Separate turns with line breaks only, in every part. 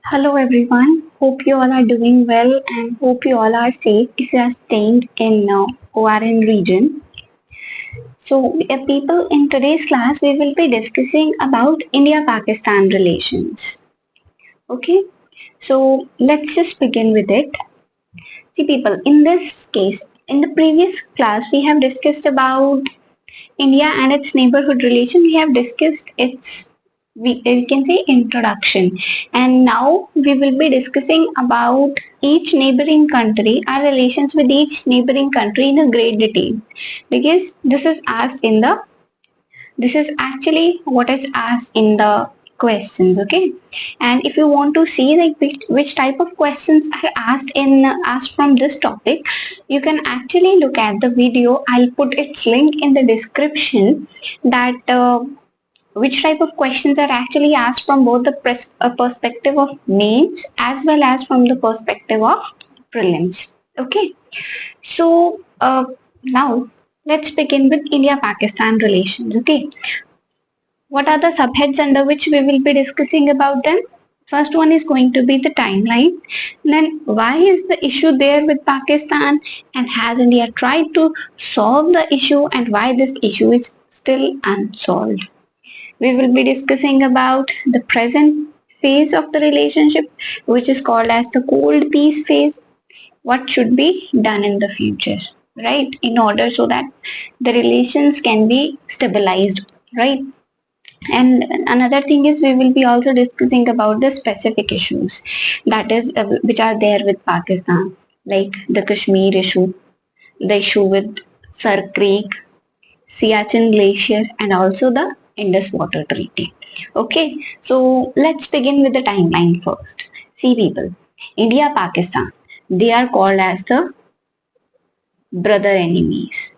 Hello everyone. Hope you all are doing well and hope you all are safe if you are staying in ORN region. People, in today's class we will be discussing about India-Pakistan relations. Okay, so let's just begin with it. See, people, in this case, in the previous class we have discussed about India and its neighborhood relation. We have discussed its we can say introduction, and now we will be discussing about each neighboring country, our relations with each neighboring country in a great detail, because this is actually what is asked in the questions. Okay, and if you want to see like which type of questions are asked from this topic, you can actually look at the video. I'll put its link in the description, that which type of questions are actually asked from both the perspective of mains as well as from the perspective of prelims. Okay, so now let's begin with India-Pakistan relations. Okay, what are the subheads under which we will be discussing about them? First one is going to be the timeline. Then why is the issue there with Pakistan, and has India tried to solve the issue, and why this issue is still unsolved? We will be discussing about the present phase of the relationship, which is called as the cold peace phase. What should be done in the future, right? In order so that the relations can be stabilized, right? And another thing is we will be also discussing about the specific issues, that is which are there with Pakistan, like the Kashmir issue, the issue with Sar Creek, Siachen Glacier, and also the Indus Water Treaty. Okay, so let's begin with the timeline first. See, people, India Pakistan, they are called as the brother enemies.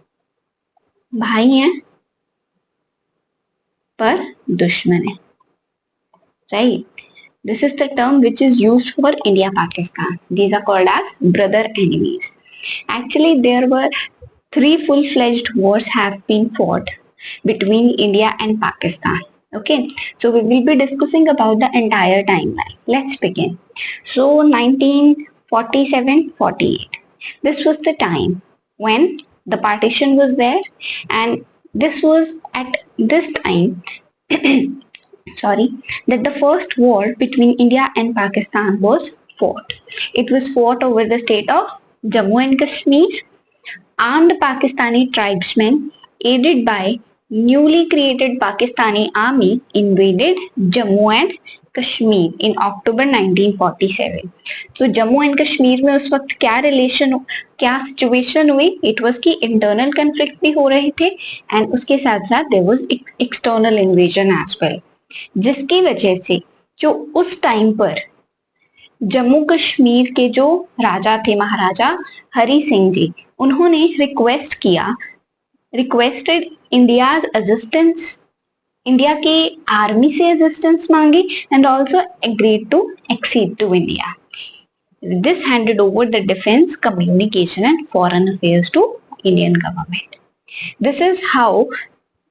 भाई हैं पर दुश्मन है, right? This is the term which is used for India Pakistan. These are called as brother enemies. Actually, there were three full-fledged wars have been fought between India and Pakistan. Okay, so we will be discussing about the entire timeline. Let's begin. So 1947-48. This was the time when the partition was there, and this was at this time sorry, that the first war between India and Pakistan was fought. It was fought over the state of Jammu and Kashmir. Armed Pakistani tribesmen, aided by newly created Pakistani army, invaded Jammu and Kashmir इन अक्टूबर 1947. तो Jammu and Kashmir में उस वक्त क्या situation हुई? It was कि internal conflict भी हो रहे थे, एंड उसके साथ साथ there was external invasion as well, जिसकी वजह से जो उस टाइम पर जम्मू कश्मीर के जो राजा थे, महाराजा हरि सिंह जी, उन्होंने रिक्वेस्टेड इंडियाज असिस्टेंस, इंडिया की आर्मी से असिस्टेंस मांगी, and also agreed to accede to India. This handed over the defense, communication and foreign affairs to Indian government. This is how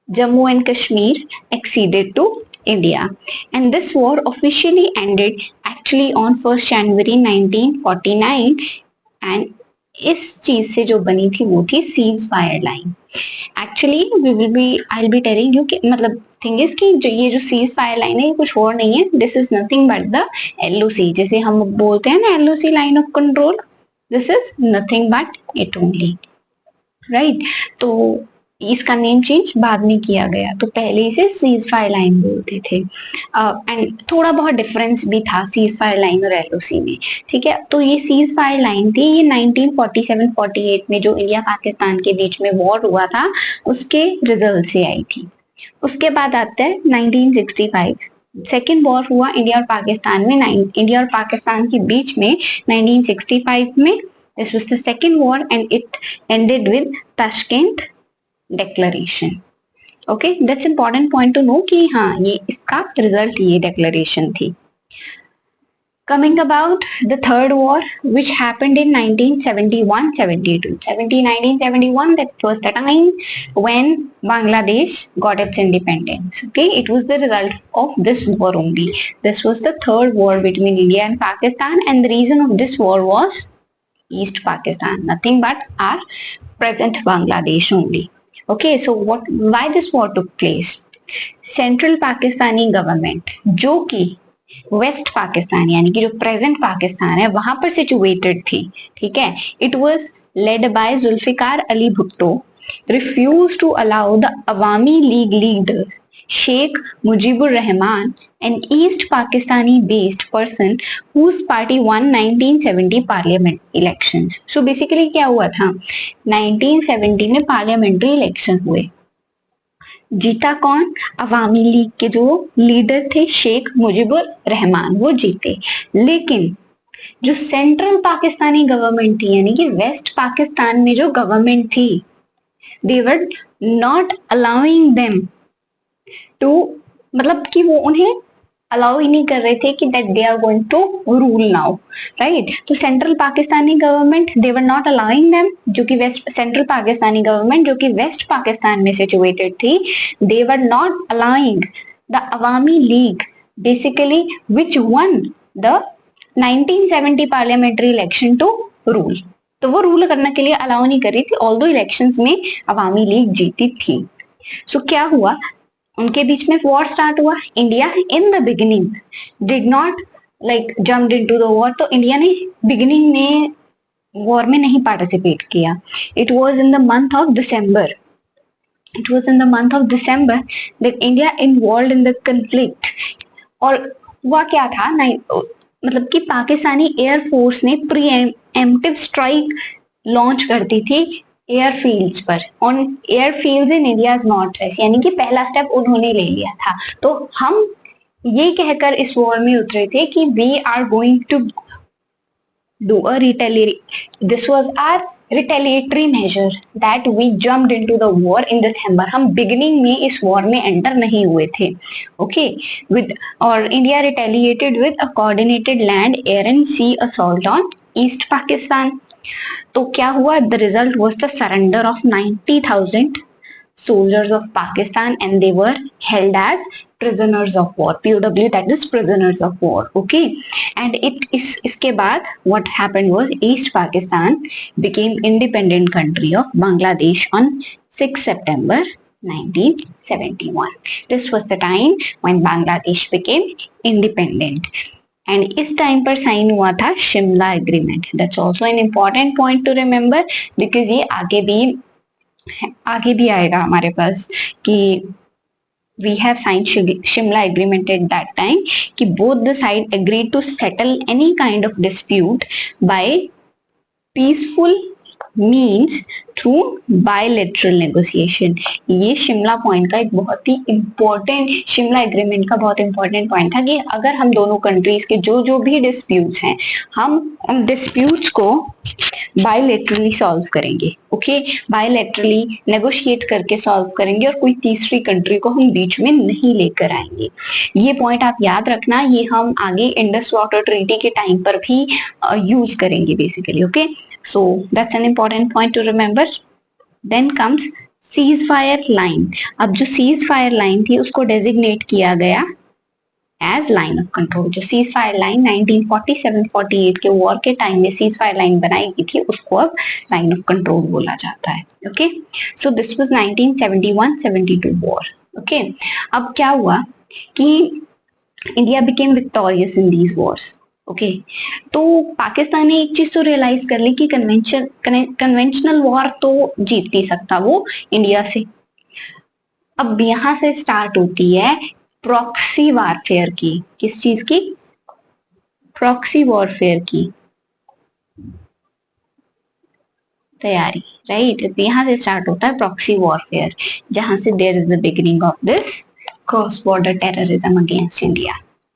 Jammu and Kashmir acceded to India, and this war officially ended actually on 1st January 1949, and इस चीज से जो बनी थी वो थी cease fire line. Actually I will be telling you कि मतलब थिंग इज कि ये जो सीज फायर लाइन है ये कुछ और नहीं है. This is nothing but the LOC, जैसे हम बोलते हैं ना LOC, line of control. This is nothing but it only, right? तो इसका नेम चेंज बाद में किया गया, तो पहले इसे सीज फायर लाइन बोलते थे, एंड थोड़ा बहुत डिफरेंस भी था सीज फायर लाइन और LOC में. ठीक है, तो ये सीज फायर लाइन थी, ये 1947-48 में जो इंडिया पाकिस्तान के बीच में वॉर हुआ था उसके रिजल्ट से आई थी. उसके बाद आता है 1965, सेकेंड वॉर हुआ इंडिया और पाकिस्तान में, इंडिया और पाकिस्तान के बीच में 1965 में. This was the second war and it ended with Tashkent Declaration. Okay, that's important point to know कि हाँ ये इसका रिजल्ट ये डेक्लेरेशन थी. Coming about the third war, which happened in 1971-72. 1971, that was the time when Bangladesh got its independence. Okay, it was the result of this war only. This was the third war between India and Pakistan, and the reason of this war was East Pakistan, nothing but our present Bangladesh only. Okay, so why this war took place? Central Pakistani government, जो कि waste Pakistan यानी कि जो present Pakistan है वहां पर situated थी, ठीक है, it was led by Zulfikar Ali Bhutto, refuse to allow the Awami League leader Sheikh Mujibur Rahman, an East Pakistani based person whose party won 1970 parliament elections. So basically क्या हुआ था, 1970 में पार्लियामेंट्री इलेक्शन हुए, जीता कौन, अवामी लीग के जो लीडर थे शेख मुजीबुर रहमान, वो जीते। लेकिन जो सेंट्रल पाकिस्तानी गवर्नमेंट थी यानी कि वेस्ट पाकिस्तान में जो गवर्नमेंट थी, they were not allowing them to, मतलब कि वो उन्हें अलाउ ही नहीं कर रहे थे कि that they are going to rule now, right. तो central Pakistani government they were not allowing them, जो कि वेस्ट सेंट्रल पाकिस्तानी गवर्नमेंट जो कि वेस्ट पाकिस्तान में सिचुएटेड थी, they were not allowing the Awami League basically which won the 1970 parliamentary election to rule. तो वो rule करने के लिए अलाउ नहीं कर रही थी, ऑल्दो इलेक्शंस में अवामी लीग जीती थी। सो क्या हुआ, उनके बीच में वॉर स्टार्ट हुआ। India in the beginning did not like jumped into the war, तो इंडिया ने बिगिनिंग में वॉर में नहीं पार्टिसिपेट किया। It was in the month of December, it was in the month of December that India involved in the conflict. और हुआ क्या था, मतलब कि पाकिस्तानी एयरफोर्स ने प्रीएम्प्टिव स्ट्राइक लॉन्च करती थी एयरफील्ड्स पर, on airfields in India north west, यानी कि पहला स्टेप उन्होंने ले लिया था। तो हम ये कहकर इस वॉर में उतरे थे कि we are going to do a this was our retaliatory measure that we jumped into the war in December. हम बिगिनिंग में इस वॉर में एंटर नहीं हुए थे, ओके, विद और India retaliated with a coordinated land air and sea assault on East Pakistan. तो क्या हुआ, the result was the surrender of 90,000 soldiers of Pakistan and they were held as prisoners of war, POW, that is prisoners of war, okay। And इसके बाद what happened was East Pakistan became independent country of Bangladesh on 6 September 1971. This was the time when Bangladesh became independent. And इस time पर sign हुआ था Shimla agreement. That's also an important point two remember because ये आगे भी आएगा हमारे पास कि we have signed Shimla agreement at that time कि both the side agreed to settle any kind of dispute by peaceful means through bilateral negotiation। ये Shimla point का एक बहुत ही इंपॉर्टेंट, शिमला एग्रीमेंट का बहुत इंपॉर्टेंट पॉइंट था कि अगर हम दोनों कंट्रीज के जो भी डिस्प्यूट्स हैं, हम उन डिस्प्यूट्स को बायलैटरली सॉल्व करेंगे, ओके, बायलैटरली नेगोशिएट करके सॉल्व करेंगे और कोई तीसरी कंट्री को हम बीच में नहीं लेकर आएंगे। ये पॉइंट आप याद रखना, ये हम आगे इंडस वाटर ट्रीटी के टाइम पर भी यूज करेंगे basically, okay. So that's an important point to remember. Then comes ceasefire line. अब जो ceasefire line थी उसको designate किया गया as line of control। जो ceasefire line 1947-48 के war के टाइम में ceasefire line बनाई गई थी उसको अब line of control बोला जाता है, okay। So this was 1971-72 war, okay। अब क्या हुआ कि India became victorious in these wars, okay तो पाकिस्तान ने एक चीज तो रियलाइज कर ली कि कन्वेंशनल वॉर तो जीत नहीं सकता वो इंडिया से। अब यहां से स्टार्ट होती है प्रॉक्सी वॉरफेयर की, किस चीज की, प्रॉक्सी वॉरफेयर की तैयारी, राइट। यहाँ से स्टार्ट होता है प्रॉक्सी वॉरफेयर, जहां से there is the beginning of this cross border terrorism against India,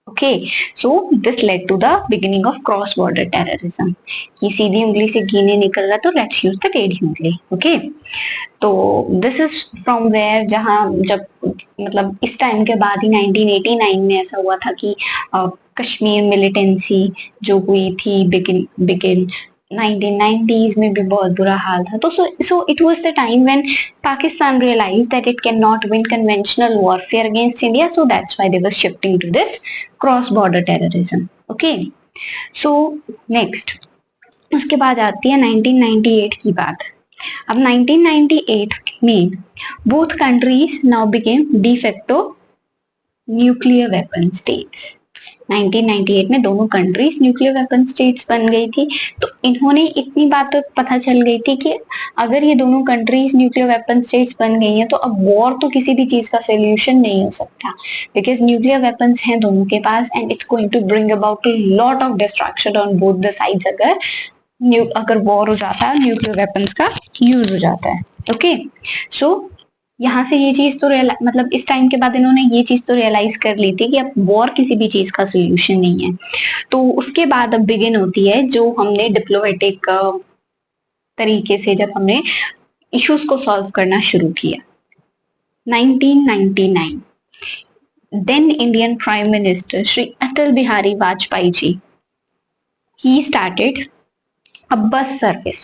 okay, so this led to the beginning of cross border terrorism। कि सीधी उंगली से घी नहीं निकल रहा तो let's use the टेढ़ी उंगली, okay। तो this is from where जहां जब मतलब इस टाइम के बाद ही 1989 में ऐसा हुआ था कि कश्मीर मिलिटेंसी जो हुई थी बिगिन 1990s में भी बहुत बुरा हाल था. तो so it was the time when Pakistan realized that it cannot win conventional warfare against India, so that's why they were shifting to this cross border terrorism. Okay, so next उसके बाद आती है 1998 की बात. अब 1998 में both countries now became de facto nuclear weapon states. 1998 में दोनों कंट्रीज न्यूक्लियर वेपन स्टेट्स बन गई थी. तो इन्होंने इतनी बात तो पता चल गई थी कि अगर ये दोनों कंट्रीज न्यूक्लियर वेपन स्टेट्स बन गई हैं तो अब वॉर तो किसी भी चीज का सोल्यूशन नहीं हो सकता, बिकॉज न्यूक्लियर वेपन्स हैं दोनों के पास and it's going to bring about a lot of destruction on both the sides अगर वॉर हो जाता है, न्यूक्लियर वेपन्स का यूज हो जाता है. ओके, सो यहाँ से ये चीज तो मतलब इस टाइम के बाद इन्होंने ये चीज तो रियलाइज कर ली थी कि अब वॉर किसी भी चीज का सोल्यूशन नहीं है. तो उसके बाद अब बिगिन होती है जो हमने डिप्लोमेटिक तरीके से जब हमने इश्यूज को सॉल्व करना शुरू किया. 1999 then Indian prime minister Shri Atal Bihari Vajpayee ji, he started a bus service,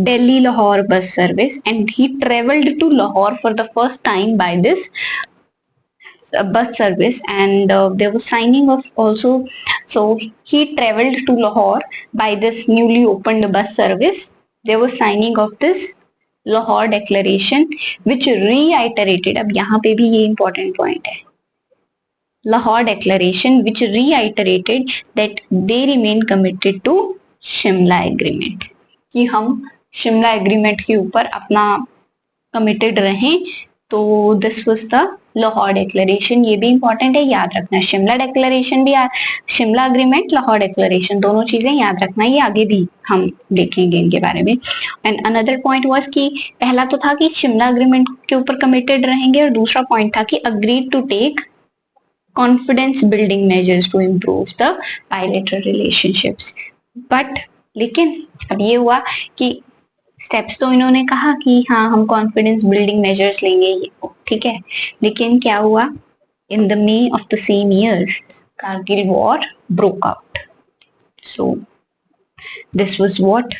Delhi Lahore bus service, and he traveled to Lahore for the first time by this bus service, and there was signing of also. So he traveled to Lahore by this newly opened bus service. There was signing of this Lahore Declaration, which reiterated. अब यहाँ पे भी ये important point है. Lahore Declaration, which reiterated that they remain committed to Shimla agreement, कि हम Shimla agreement के ऊपर अपना कमिटेड रहें. तो this was the Lahore declaration. ये भी इंपॉर्टेंट है, याद रखना. शिमला डिक्लेरेशन भी, शिमला एग्रीमेंट, लाहौर डिक्लेरेशन, दोनों चीजें याद रखना. ये आगे भी हम देखेंगे इनके बारे में. एंड अनदर पॉइंट वाज कि पहला तो था कि शिमला एग्रीमेंट के ऊपर कमिटेड रहेंगे, और दूसरा पॉइंट था कि agreed to take confidence building measures to improve the bilateral relationships. But लेकिन अब ये हुआ कि स्टेप्स तो इन्होंने कहा कि हाँ हम कॉन्फिडेंस बिल्डिंग मेजर्स लेंगे, ये ठीक है, लेकिन क्या हुआ? In the may of the same year Kargil war broke out. So this was what,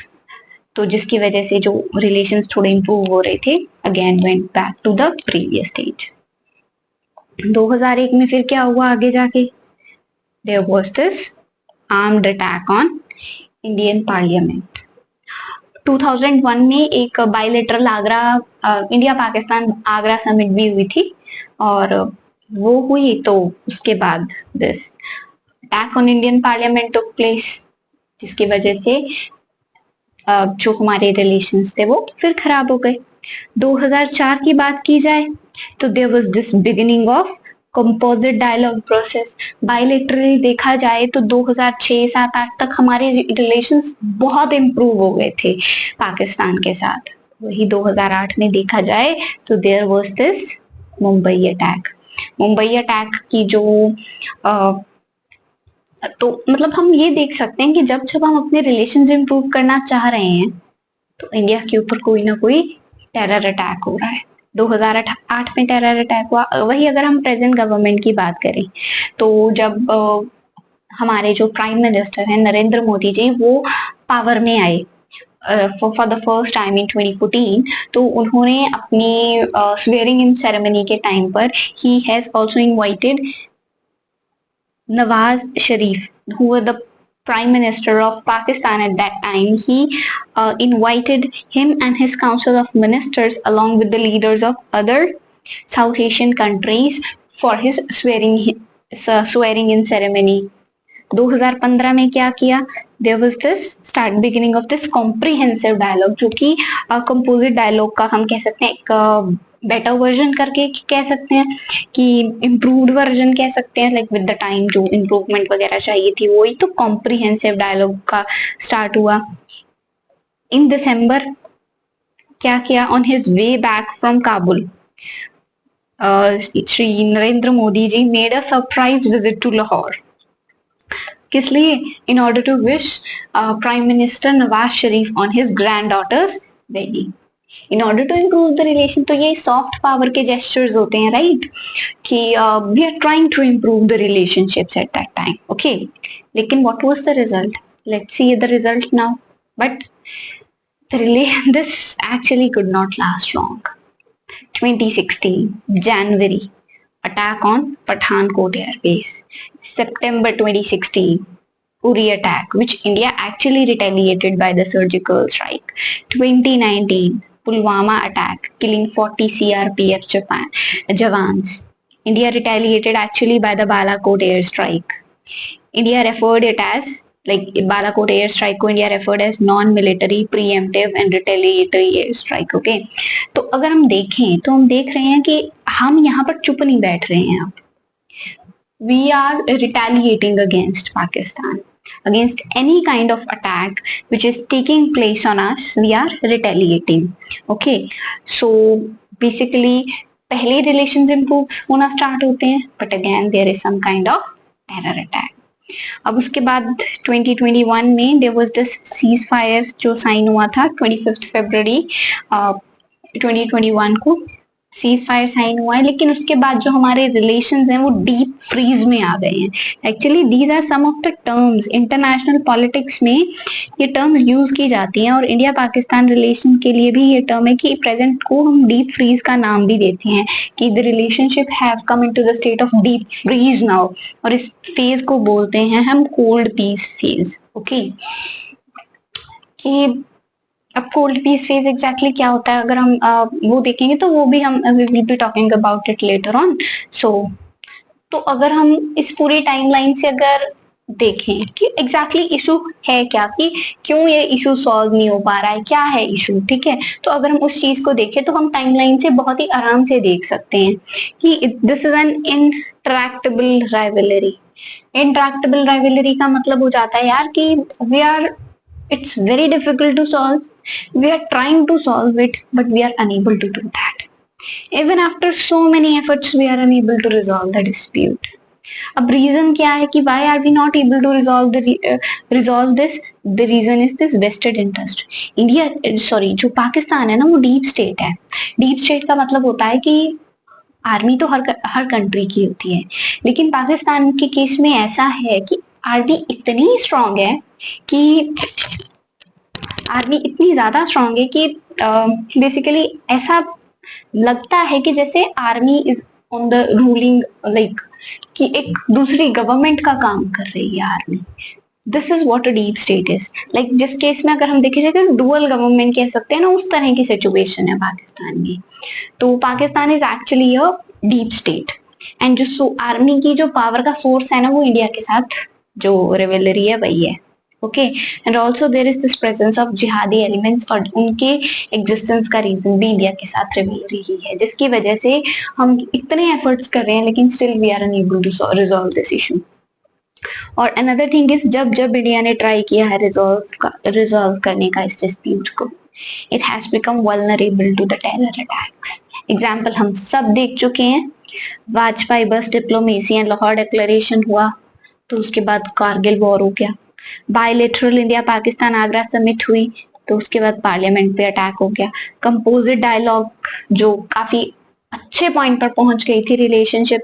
तो जिसकी वजह से जो रिलेशंस थोड़े इंप्रूव हो रहे थे again went back to the previous stage. 2001 में फिर क्या हुआ आगे जाके? There was this armed attack on Indian parliament. 2001 में एक bilateral Agra India Pakistan Agra summit भी हुई थी, और वो हुई तो उसके बाद this attack on Indian parliament took place, जिसकी वजह से जो हमारे रिलेशंस थे वो फिर खराब हो गए. 2004 की बात की जाए तो there was this beginning of composite dialogue process. Bilaterally देखा जाए तो 2006, 7, 8 तक हमारे रिलेशंस बहुत इम्प्रूव हो गए थे पाकिस्तान के साथ. वही 2008 में देखा जाए तो there was this Mumbai attack. Mumbai attack की जो तो मतलब हम ये देख सकते हैं कि जब जब हम अपने रिलेशंस इम्प्रूव करना चाह रहे हैं तो इंडिया के ऊपर कोई ना कोई टेरर अटैक हो रहा है. 2008 में टेरर अटैक हुआ. वही अगर हम प्रेजेंट गवर्नमेंट की बात करें तो जब हमारे जो प्राइम मिनिस्टर हैं नरेंद्र मोदी जी, वो पावर में आए for the first time in 2014, तो उन्होंने अपनी स्वेयरिंग इन सेरेमनी के टाइम पर he has also invited Nawaz Sharif, who was the Prime Minister of Pakistan at that time. He invited him and his Council of Ministers along with the leaders of other South Asian countries for his swearing in ceremony. 2015 में क्या किया? There was this beginning of this comprehensive dialogue, जो कि composite dialogue का हम कह सकते हैं एक बेटर वर्जन करके कह सकते हैं, कि इम्प्रूव्ड वर्जन कह सकते हैं. लाइक विद द टाइम जो इम्प्रूवमेंट वगैरह चाहिए थी वही तो कॉम्प्रिहेंसिव डायलॉग का स्टार्ट हुआ. इन दिसंबर क्या किया? On his way back from Kabul Shri Narendra Modi ji made a surprise visit to Lahore. किस लिए? In order to wish prime minister Nawaz Sharif on his grand daughter's wedding. In order to improve the relation, तो ये soft power के gestures होते हैं, right, कि we are trying to improve the relationships at that time, okay. लेकिन what was the result? Let's see the result now. But this actually could not last long. 2016 January, attack on Pathankot Air Base. September 2016, Uri attack, which India actually retaliated by the surgical strike. 2019 Pulwama attack, killing 40 CRPF Javans. India retaliated actually by the Balakot airstrike. India referred it as, like, Balakot airstrike को India referred as non-military, preemptive and retaliatory airstrike. Okay, तो अगर हम देखें तो हम देख रहे हैं कि हम यहाँ पर चुप नहीं बैठ रहे हैं. अब we are retaliating against Pakistan, against any kind of attack which is taking place on us. We are retaliating. Okay, so basically पहले relations improve होना start होते हैं, but again there is some kind of terror attack. अब उसके बाद 2021 में there was this cease fire जो sign हुआ था 25 फरवरी 2021 को सीज फायर साइन हुआ है, लेकिन उसके बाद जो हमारे रिलेशंस हैं वो डीप फ्रीज में आ गए हैं. Actually these are some of the terms international politics में, ये टर्म्स यूज की जाती हैं और इंडिया पाकिस्तान रिलेशन के लिए भी ये टर्म है कि प्रेजेंट को हम डीप फ्रीज का नाम भी देते हैं कि the relationship have come into the state of deep freeze now, और इस फेज को बोलते हैं हम कोल्ड पीस फेज. ओके, कि अब कोल्ड पीस फेज एग्जैक्टली क्या होता है अगर हम वो देखेंगे तो वो भी हम we will be talking about it later on. So तो अगर हम इस पूरी टाइमलाइन से अगर देखें कि एग्जैक्टली इशू है क्या, कि क्यों ये इशू सॉल्व नहीं हो पा रहा है, क्या है इशू, ठीक है, तो अगर हम उस चीज को देखें तो हम टाइमलाइन से बहुत ही आराम से देख सकते हैं कि this is an intractable rivalry. Intractable rivalry का मतलब हो जाता है यार कि we are, it's very difficult to solve, we are trying to solve it but we are unable to do that. Even after so many efforts we are unable to resolve the dispute. अब reason क्या है कि why are we not able to resolve this? The reason is this vested interest. India, sorry, जो पाकिस्तान है ना वो deep state है. Deep state का मतलब होता है कि आर्मी तो हर कंट्री की होती है, लेकिन पाकिस्तान के केस में ऐसा है कि आर्मी इतनी स्ट्रांग है कि आर्मी इतनी ज्यादा स्ट्रांग है कि बेसिकली ऐसा लगता है कि जैसे army is on the ruling, like कि एक दूसरी गवर्नमेंट का काम कर रही है army. This is what a deep state is like. जिस केस में अगर हम देखे जाए तो डुअल गवर्नमेंट कह सकते हैं ना, उस तरह की सिचुएशन है पाकिस्तान में. तो Pakistan is actually a deep state, and जो आर्मी की जो पावर का सोर्स है ना वो इंडिया के साथ जो रिवेलरी है वही है. Okay, and also there is this presence of जिहादी एलिमेंट्स, और उनके एग्जिस्टेंस का रीजन भी इंडिया के साथ रिवेलरी ही है, जिसकी वजह से हम इतने एफर्ट्स कर रहे हैं लेकिन still we are unable to resolve this issue. और अनदर थिंग इज जब जब इंडिया ने ट्राई किया है रिजॉल्व करने का इस डिस्प्यूट को, it has become vulnerable to the terror attacks. Example हम सब देख चुके हैं. वाजपेयी बस डिप्लोमेसी एंड लाहौर डिक्लेरेशन हुआ, तो उसके बाद कारगिल वॉर हो गया. Bilateral India Pakistan Agra summit हुई, तो उसके बाद पार्लियामेंट पे अटैक हो गया. कंपोजिट डायलॉग जो काफी अच्छे पॉइंट पर पहुंच गई थी रिलेशनशिप,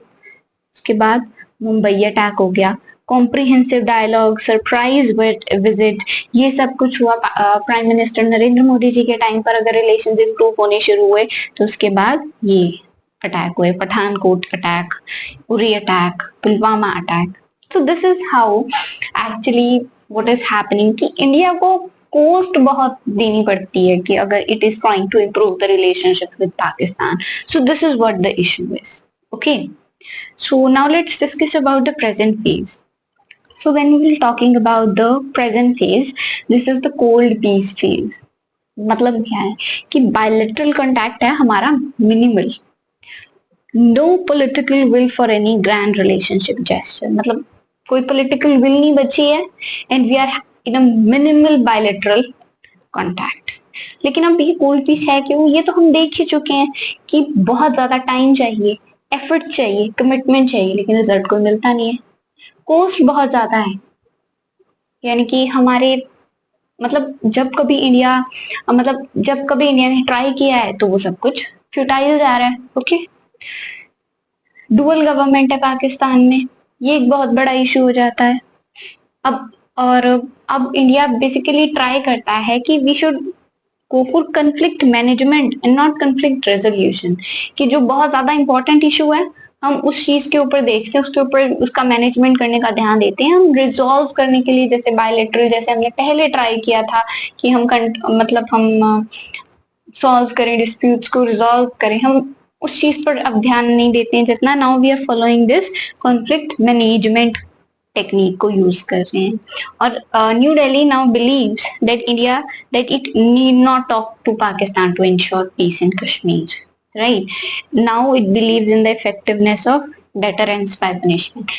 उसके बाद मुंबई अटैक हो गया. कॉम्प्रिहेंसिव डायलॉग, सरप्राइज विजिट, ये सब कुछ हुआ प्राइम मिनिस्टर नरेंद्र मोदी जी के टाइम पर. अगर रिलेशंस इंप्रूव होने शुरू हुए तो उसके बाद ये अटैक हुए, Pathankot attack, Uri attack, Pulwama attack. So this is how actually what is happening कि इंडिया को कोस्ट बहुत देनी पड़ती है कि अगर it is trying to improve the relationship with Pakistan. So this is what the issue is. Okay. So now let's discuss about the present phase. So when we will talking about the present phase, this is the cold peace phase. मतलब क्या है कि bilateral contact है हमारा minimal. No political will for any grand relationship gesture. मतलब कोई political will नहीं बची है, and we are in a minimal bilateral contact. लेकिन अब ये कोल्ड पीस है क्यों? ये तो हम देख ही चुके हैं कि बहुत ज्यादा टाइम चाहिए, एफर्ट चाहिए, कमिटमेंट चाहिए, लेकिन रिजल्ट कोई मिलता नहीं है. कॉस्ट बहुत ज्यादा है, यानी कि हमारे मतलब जब कभी इंडिया ने ट्राई किया है तो वो सब कुछ फ्यूटाइल जा रहा है। ओके, डुअल गवर्नमेंट है पाकिस्तान में, ये एक बहुत बड़ा इशू हो जाता है। अब और अब इंडिया बेसिकली ट्राई करता है कि we should go for conflict management and not conflict resolution, कि जो बहुत ज्यादा इंपॉर्टेंट इशू है हम उस चीज के ऊपर देखते हैं, उसके ऊपर उसका मैनेजमेंट करने का ध्यान देते हैं। हम रिजॉल्व करने के लिए जैसे बायलैटरल, जैसे हमने पहले ट्राई किया था कि हम सॉल्व करें, डिस्प्यूट्स को रिजॉल्व करें, हम उस चीज पर अब ध्यान नहीं देते हैं जितना। Now we are following this conflict management technique को यूज कर रहे हैं। और new Delhi now believes that it need not talk to Pakistan to ensure peace in Kashmir, right? Now it believes in the effectiveness of deterrence by punishment.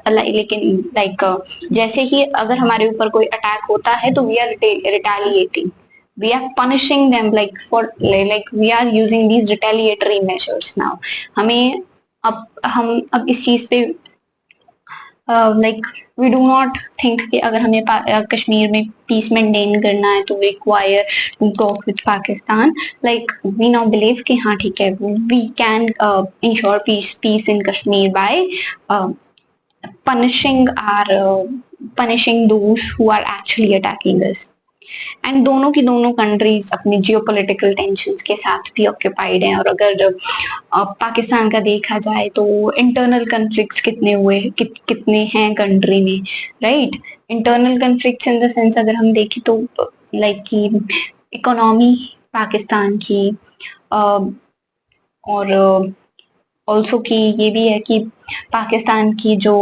लेकिन जैसे ही अगर हमारे ऊपर कोई अटैक होता है तो we are retaliating, we are punishing them we are using these retaliatory measures now। हमें हम अब इस चीज पे वी डू नॉट थिंक कि अगर हमें कश्मीर में पीस मेंटेन करना है तो require to talk with Pakistan. We now believe कि हाँ ठीक है, we can ensure peace in Kashmir by punishing those who are actually attacking us। And दोनों की दोनों कंट्रीज अपनी जियोपॉलिटिकल टेंशंस के साथ भी ऑक्यूपाइड हैं। और अगर पाकिस्तान का देखा जाए तो इंटरनल कन्फ्लिक्ट्स कितने हुए, कितने हैं कंट्री में, right? Internal conflicts in the sense अगर हम देखें तो कि इकोनॉमी पाकिस्तान की, और ऑल्सो की ये भी है कि पाकिस्तान की जो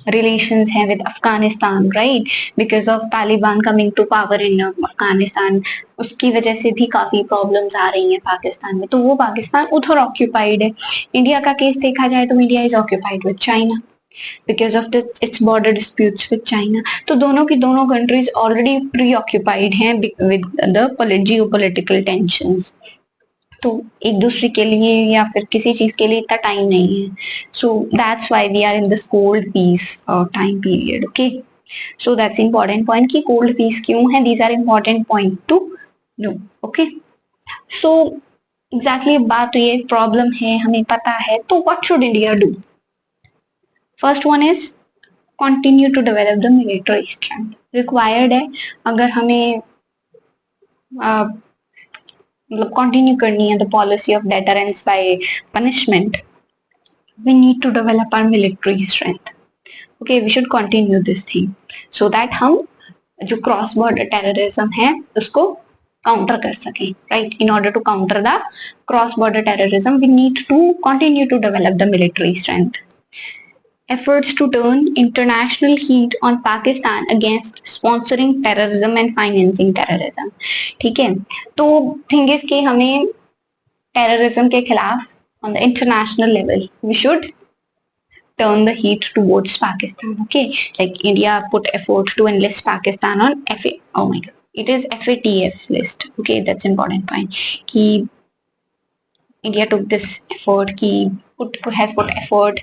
relations हैं with Afghanistan, right? Because of Taliban coming to power in Afghanistan, उसकी वजह से भी काफी प्रॉब्लम्स आ रही हैं पाकिस्तान में। तो वो पाकिस्तान उधर ऑक्यूपाइड है। इंडिया का केस देखा जाए तो India is occupied with China because of its border disputes with China. तो दोनों की दोनों कंट्रीज ऑलरेडी प्री ऑक्यूपाइड हैं विद द जियोपॉलिटिकल टेंशंस। तो एक दूसरे के लिए या फिर किसी चीज के लिए इतना टाइम नहीं है। So that's why we are in this cold peace time period. Okay, so that's important point कि कोल्ड पीस क्यों है, these are important point to know. Okay, so exactly बात तो ये प्रॉब्लम है, हमें पता है, तो what should India do? First one is continue to develop the military strength. Required है, अगर हमें मतलब कंटिन्यू करनी है the policy of deterrence by punishment, we need to develop our military strength. Okay, we should continue this thing so that हम जो cross border terrorism है उसको काउंटर कर सकें, right? In order to counter the cross border terrorism we need to continue to develop the military strength. Efforts to turn international heat on Pakistan against sponsoring terrorism and financing terrorism। ठीक है, तो thing is कि हमें terrorism के खिलाफ on the international level we should turn the heat towards Pakistan। Okay, like India put effort to enlist Pakistan on oh my god, it is FATF list। Okay, that's important point कि India took this effort कि has put effort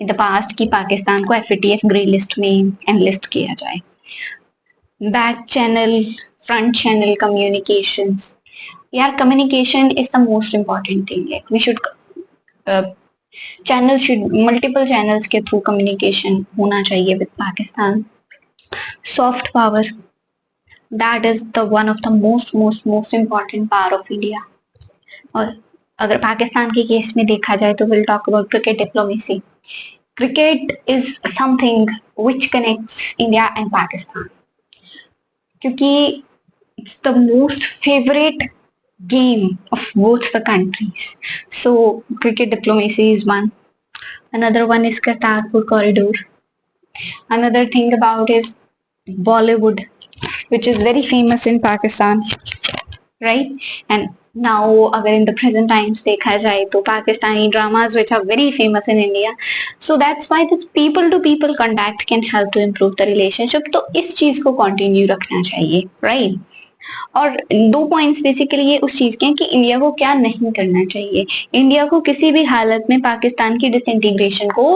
in the past कि पाकिस्तान को FATF grey list में enlist किया जाए। Back channel, front channel communications, यार communication is the most important thing. Like we should multiple channels के through communication होना चाहिए with Pakistan. Soft power, that is the one of the most important power of India. और अगर पाकिस्तान के case में देखा जाए तो will talk about cricket diplomacy. Cricket is something which connects India and Pakistan क्योंकि it's the most favorite game of both the countries। So cricket diplomacy is one। Another one is Kartarpur corridor। Another thing about is Bollywood, which is very famous in Pakistan, right? And now अगर in the present times देखा जाए तो Pakistani dramas which are very famous in India, so that's why this people to people contact can help to improve the relationship। तो इस चीज को continue रखना चाहिए, right? और दो पॉइंट्स बेसिकली ये उस चीज के हैं कि इंडिया को क्या नहीं करना चाहिए। इंडिया को किसी भी हालत में पाकिस्तान की डिसइंटीग्रेशन को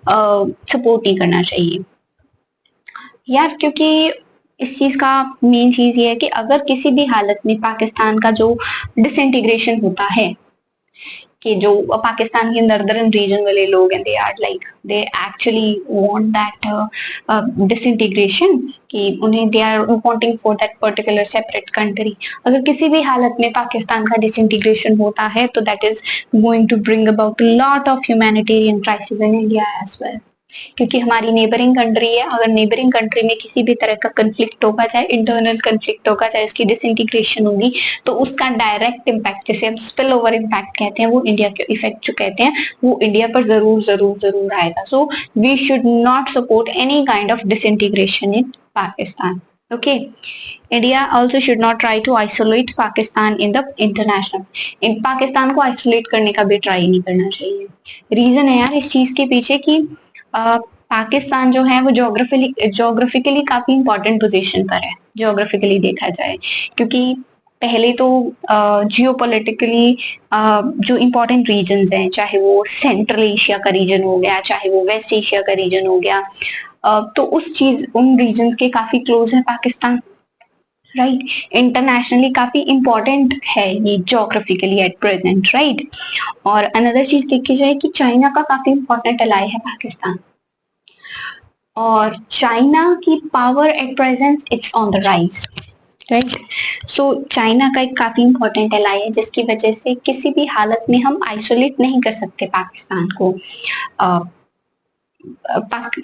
सपोर्ट नहीं करना चाहिए यार, क्योंकि इस चीज का मेन चीज ये है कि अगर किसी भी हालत में पाकिस्तान का जो डिसइंटीग्रेशन होता है, कि जो पाकिस्तान के नॉर्दर्न रीजन वाले लोग हैं, they are like they actually want that disintegration, कि उन्हें they are wanting for that particular separate country. अगर किसी भी हालत में पाकिस्तान का डिसइंटीग्रेशन होता है तो that is going to bring about lot of humanitarian crisis in India as well, क्योंकि हमारी नेबरिंग कंट्री है। अगर नेबरिंग कंट्री में किसी भी तरह का कंफ्लिक्ट होगा, चाहे इंटरनल कंफ्लिक्ट होगा, चाहे उसकी डिसइंटीग्रेशन होगी, तो उसका डायरेक्ट इम्पैक्ट, जिसे हम स्पिल ओवर इम्पैक्ट कहते हैं, वो इंडिया के इफेक्ट जो कहते हैं, वो इंडिया पर जरूर जरूर जरूर आएगा। So we should not support any kind of disintegration in Pakistan. Okay, India also should not try to isolate Pakistan in the international. In Pakistan को आइसोलेट करने का भी ट्राई नहीं करना चाहिए। रीजन है यार इस चीज के पीछे कि पाकिस्तान जो है वो जोग्राफिकली काफी इंपॉर्टेंट पोजीशन पर है, जोग्राफिकली देखा जाए, क्योंकि पहले तो जियो पॉलिटिकली जो इम्पोर्टेंट रीजन हैं, चाहे वो सेंट्रल एशिया का रीजन हो गया, चाहे वो वेस्ट एशिया का रीजन हो गया, तो उन रीजन के काफी क्लोज है पाकिस्तान, राइट। इंटरनेशनली काफी इंपॉर्टेंट है ये जोग्राफिकली एट प्रेजेंट, राइट। और अनदर चीज देखी जाए कि चाइना का काफी इंपॉर्टेंट अलाई है पाकिस्तान, और चाइना की power at present it's on the rise, right. So China का एक काफी इंपॉर्टेंट एलाई है, जिसकी वजह से किसी भी हालत में हम आइसोलेट नहीं कर सकते पाकिस्तान को।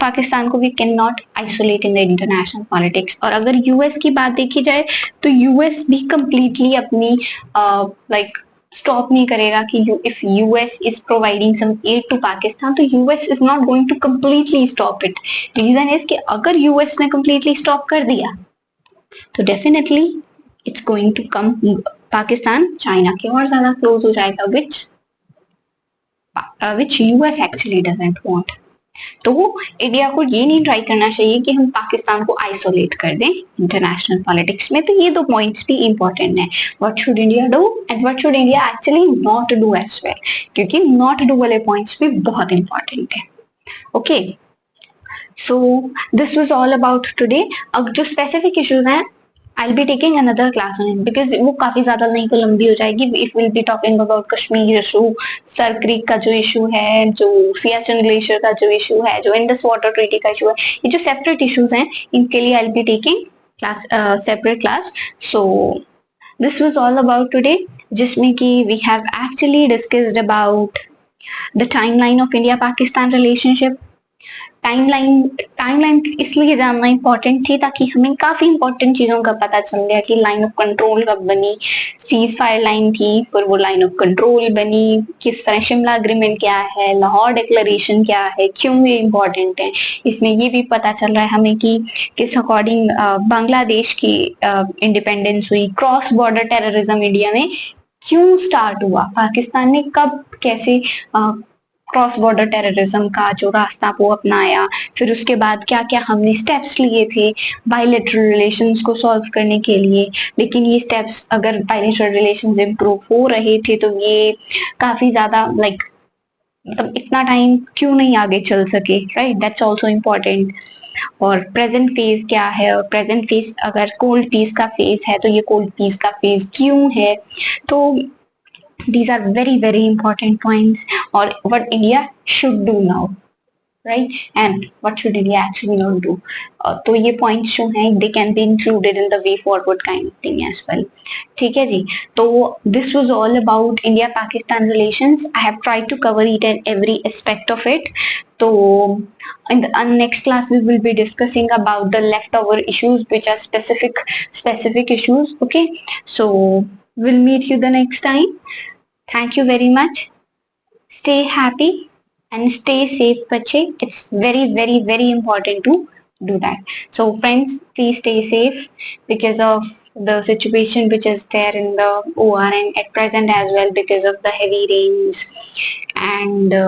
पाकिस्तान को we can not isolate in the international politics. और अगर यूएस की बात देखी जाए तो यूएस भी कंप्लीटली अपनी लाइक स्टॉप नहीं करेगा कि if US is providing some aid to Pakistan, तो US is not going to completely stop it. Reason is कि अगर यूएस ने कंप्लीटली स्टॉप कर दिया तो definitely it's going to come, Pakistan China के और ज्यादा क्लोज हो जाएगा, which US actually doesn't want। तो इंडिया को ये नहीं ट्राई करना चाहिए कि हम पाकिस्तान को आइसोलेट कर दें इंटरनेशनल पॉलिटिक्स में। तो ये दो पॉइंट्स भी इंपॉर्टेंट है, what should India do and what should India actually not do as well, क्योंकि नॉट डू वाले पॉइंट्स भी बहुत इंपॉर्टेंट है। Okay, so this was all about today. अब जो स्पेसिफिक इश्यूज हैं, I'll be taking another class on it because वो काफी ज्यादा नहीं तो लंबी हो जाएगी। If we'll be talking about Kashmir issue, sir creek का जो इशू है, जो सियाचिन ग्लेशियर का जो इशू है, जो इंडस वाटर ट्रीटी का इशू है, ये जो सेपरेट इश्यूज हैं, इनके लिए I'll be taking class separate class। So this was all about today, जिसमें कि we have actually discussed about the timeline of India-Pakistan relationship। Timeline timeline इसलिए जानना इम्पोर्टेंट थी ताकि हमें काफी इम्पोर्टेंट चीजों का पता चल गया कि लाइन ऑफ कंट्रोल कब बनी, सीज फायर लाइन थी, फिर वो लाइन ऑफ कंट्रोल बनी, किस तरह शिमला अग्रीमेंट क्या है, लाहौर डिक्लेरेशन क्या है, क्यों ये इम्पोर्टेंट है। इसमें ये भी पता चल रहा है हमें कि किस अकॉर्डिंग बांग्लादेश की इंडिपेंडेंस हुई, क्रॉस बॉर्डर टेररिज्म इंडिया में क्यों स्टार्ट हुआ, पाकिस्तान ने कब कैसे क्रॉस बॉर्डर टेररिज्म का जो रास्ता वो अपनाया, फिर उसके बाद क्या क्या हमने स्टेप्स लिए थे बायलैटरल रिलेशंस को सॉल्व करने के लिए। लेकिन ये स्टेप्स, अगर बायलैटरल रिलेशंस इम्प्रूव हो रहे थे तो ये काफी ज्यादा लाइक मतलब इतना टाइम क्यों नहीं आगे चल सके, राइट, दैट्स ऑल्सो इम्पोर्टेंट। और प्रेजेंट फेज क्या है, और प्रेजेंट फेज अगर कोल्ड पीस का फेज है तो ये कोल्ड पीस का फेज क्यों है। तो these are very very important points, or what India should do now, right, and what should India actually not do। तो ये points जो हैं they can be included in the way forward kind of thing as well। ठीक है जी, तो this was all about India Pakistan relations। I have tried to cover each and every aspect of it। तो in the next class we will be discussing about the leftover issues which are specific issues। Okay, so we'll meet you the next time। Thank you very much। Stay happy and stay safe, bache। It's very very very important to do that। So friends, please stay safe because of the situation which is there in the ORN at present, as well because of the heavy rains, and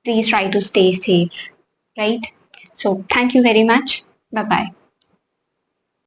please try to stay safe, right? So thank you very much। Bye bye।